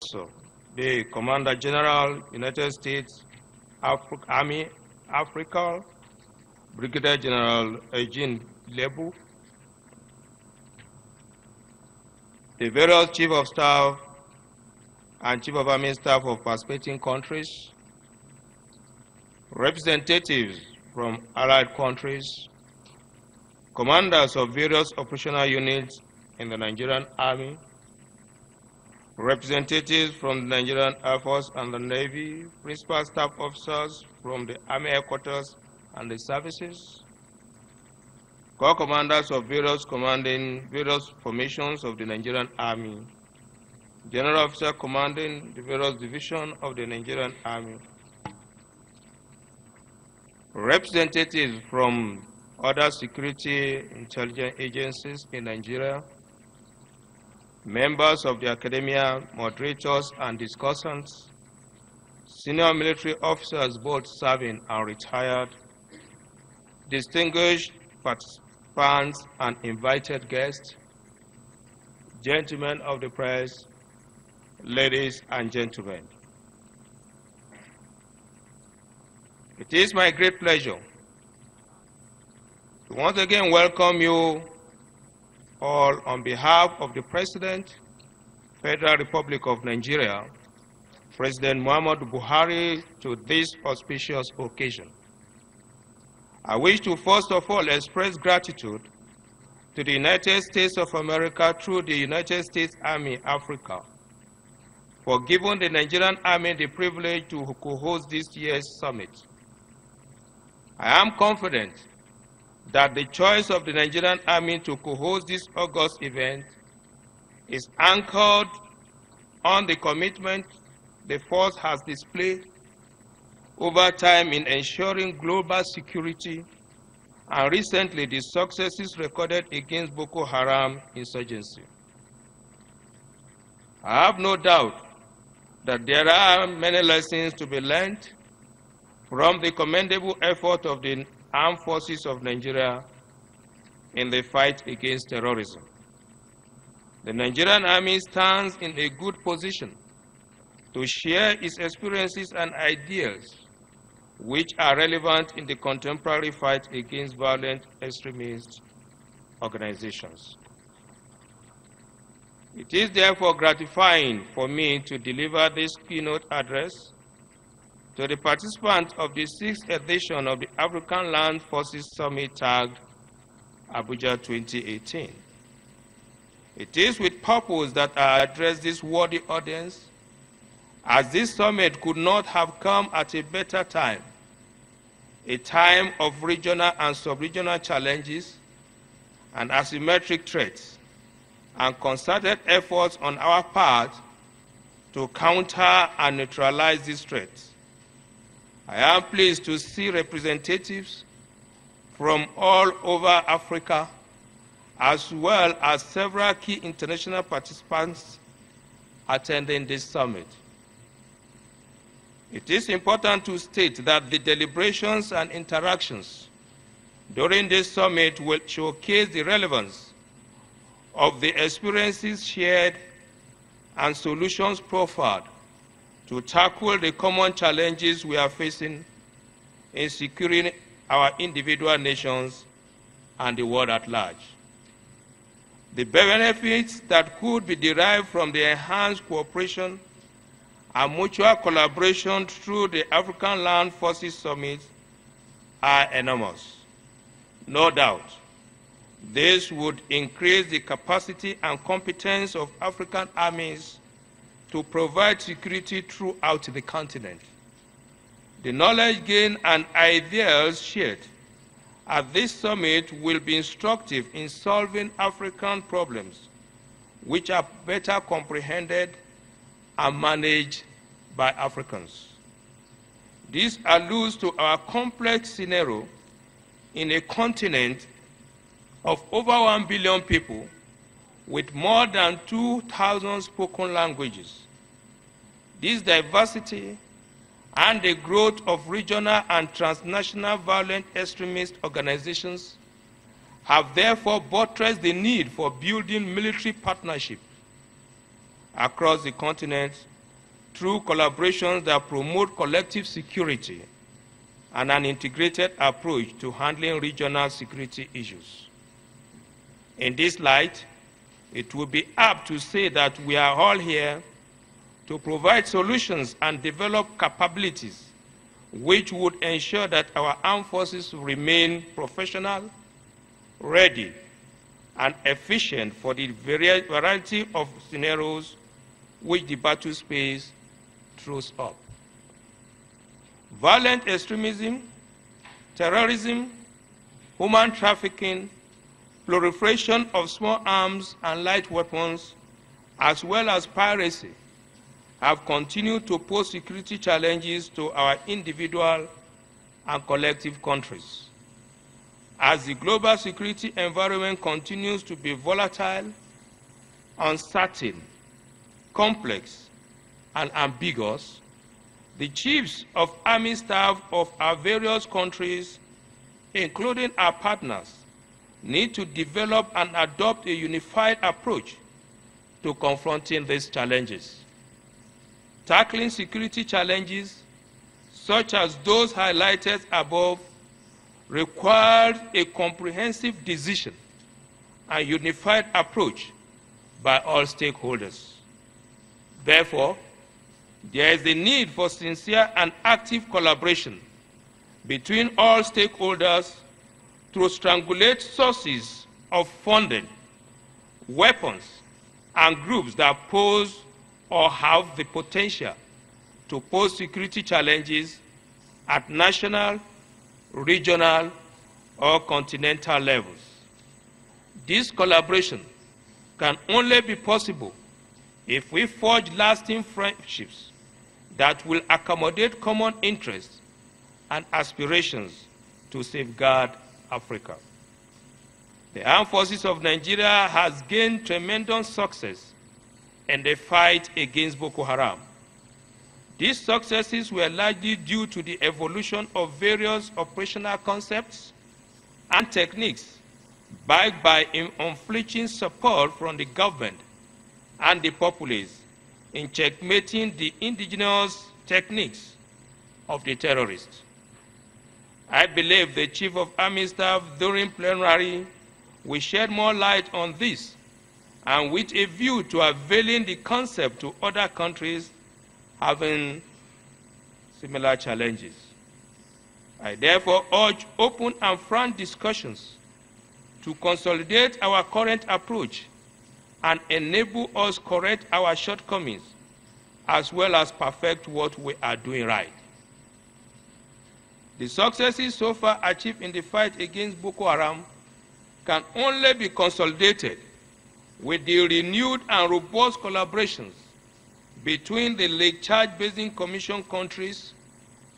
So, the Commander General, United States Army, Africa, Brigadier General Eugene Lebu, the various Chief of Staff and Chief of Army Staff of participating countries, representatives from allied countries, commanders of various operational units in the Nigerian Army, representatives from the Nigerian Air Force and the Navy, principal staff officers from the Army headquarters and the services, corps commanders of various commanding various formations of the Nigerian Army, general officer commanding the various divisions of the Nigerian Army, representatives from other security intelligence agencies in Nigeria, members of the academia, moderators and discussants, senior military officers both serving and retired, distinguished participants and invited guests, gentlemen of the press, ladies and gentlemen. It is my great pleasure to once again welcome you all on behalf of the President, Federal Republic of Nigeria, President Muhammadu Buhari, to this auspicious occasion. I wish to first of all express gratitude to the United States of America through the United States Army Africa for giving the Nigerian Army the privilege to co-host this year's summit. I am confident that the choice of the Nigerian Army to co-host this august event is anchored on the commitment the force has displayed over time in ensuring global security, and recently the successes recorded against Boko Haram insurgency. I have no doubt that there are many lessons to be learned from the commendable effort of the Armed Forces of Nigeria in the fight against terrorism. The Nigerian Army stands in a good position to share its experiences and ideas which are relevant in the contemporary fight against violent extremist organizations. It is therefore gratifying for me to deliver this keynote address to the participants of the 6th edition of the African Land Forces Summit tagged Abuja 2018. It is with purpose that I address this worthy audience, as this summit could not have come at a better time, a time of regional and sub-regional challenges and asymmetric threats, and concerted efforts on our part to counter and neutralize these threats. I am pleased to see representatives from all over Africa, as well as several key international participants attending this summit. It is important to state that the deliberations and interactions during this summit will showcase the relevance of the experiences shared and solutions proffered to tackle the common challenges we are facing in securing our individual nations and the world at large. The benefits that could be derived from the enhanced cooperation and mutual collaboration through the African Land Forces Summit are enormous. No doubt, this would increase the capacity and competence of African armies to provide security throughout the continent. The knowledge gained and ideas shared at this summit will be instructive in solving African problems, which are better comprehended and managed by Africans. This alludes to our complex scenario in a continent of over 1 billion people with more than 2,000 spoken languages. This diversity and the growth of regional and transnational violent extremist organizations have therefore buttressed the need for building military partnerships across the continent through collaborations that promote collective security and an integrated approach to handling regional security issues. In this light, it would be apt to say that we are all here to provide solutions and develop capabilities which would ensure that our armed forces remain professional, ready, and efficient for the variety of scenarios which the battle space throws up. Violent extremism, terrorism, human trafficking, proliferation of small arms and light weapons, as well as piracy, have continued to pose security challenges to our individual and collective countries. As the global security environment continues to be volatile, uncertain, complex, and ambiguous, the chiefs of army staff of our various countries, including our partners, need to develop and adopt a unified approach to confronting these challenges. Tackling security challenges, such as those highlighted above, requires a comprehensive decision and unified approach by all stakeholders. Therefore, there is a need for sincere and active collaboration between all stakeholders to strangulate sources of funding, weapons, and groups that pose or have the potential to pose security challenges at national, regional, or continental levels. This collaboration can only be possible if we forge lasting friendships that will accommodate common interests and aspirations to safeguard Africa. The Armed Forces of Nigeria has gained tremendous success in the fight against Boko Haram. These successes were largely due to the evolution of various operational concepts and techniques backed by unflinching support from the government and the populace in checkmating the indigenous techniques of the terrorists. I believe the Chief of Army Staff during plenary will shed more light on this, and with a view to availing the concept to other countries having similar challenges. I therefore urge open and frank discussions to consolidate our current approach and enable us correct our shortcomings, as well as perfect what we are doing right. The successes so far achieved in the fight against Boko Haram can only be consolidated with the renewed and robust collaborations between the Lake Chad Basin Commission countries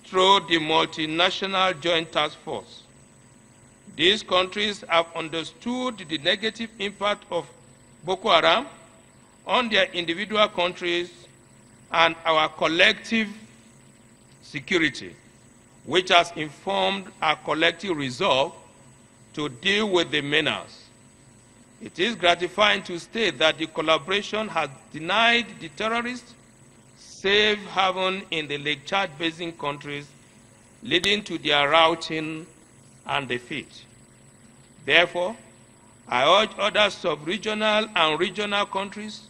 through the multinational Joint Task Force. These countries have understood the negative impact of Boko Haram on their individual countries and our collective security, which has informed our collective resolve to deal with the menace. It is gratifying to state that the collaboration has denied the terrorists safe haven in the Lake Chad Basin countries, leading to their routing and defeat. Therefore, I urge other sub-regional and regional countries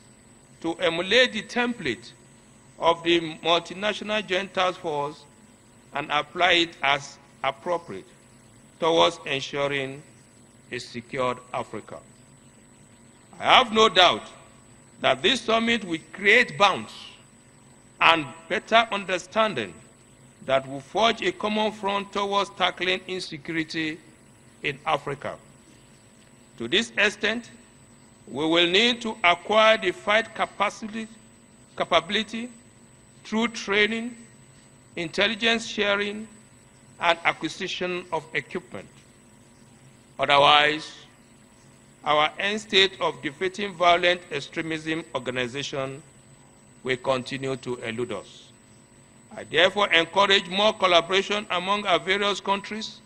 to emulate the template of the multinational Joint Task Force and apply it as appropriate towards ensuring a secured Africa. I have no doubt that this summit will create bonds and better understanding that will forge a common front towards tackling insecurity in Africa. To this extent, we will need to acquire the fight capability through training, intelligence sharing, and acquisition of equipment. Otherwise, our end state of defeating violent extremism organization will continue to elude us. I therefore encourage more collaboration among our various countries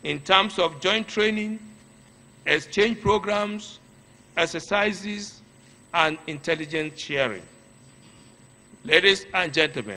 in terms of joint training, exchange programs, exercises, and intelligence sharing. Ladies and gentlemen,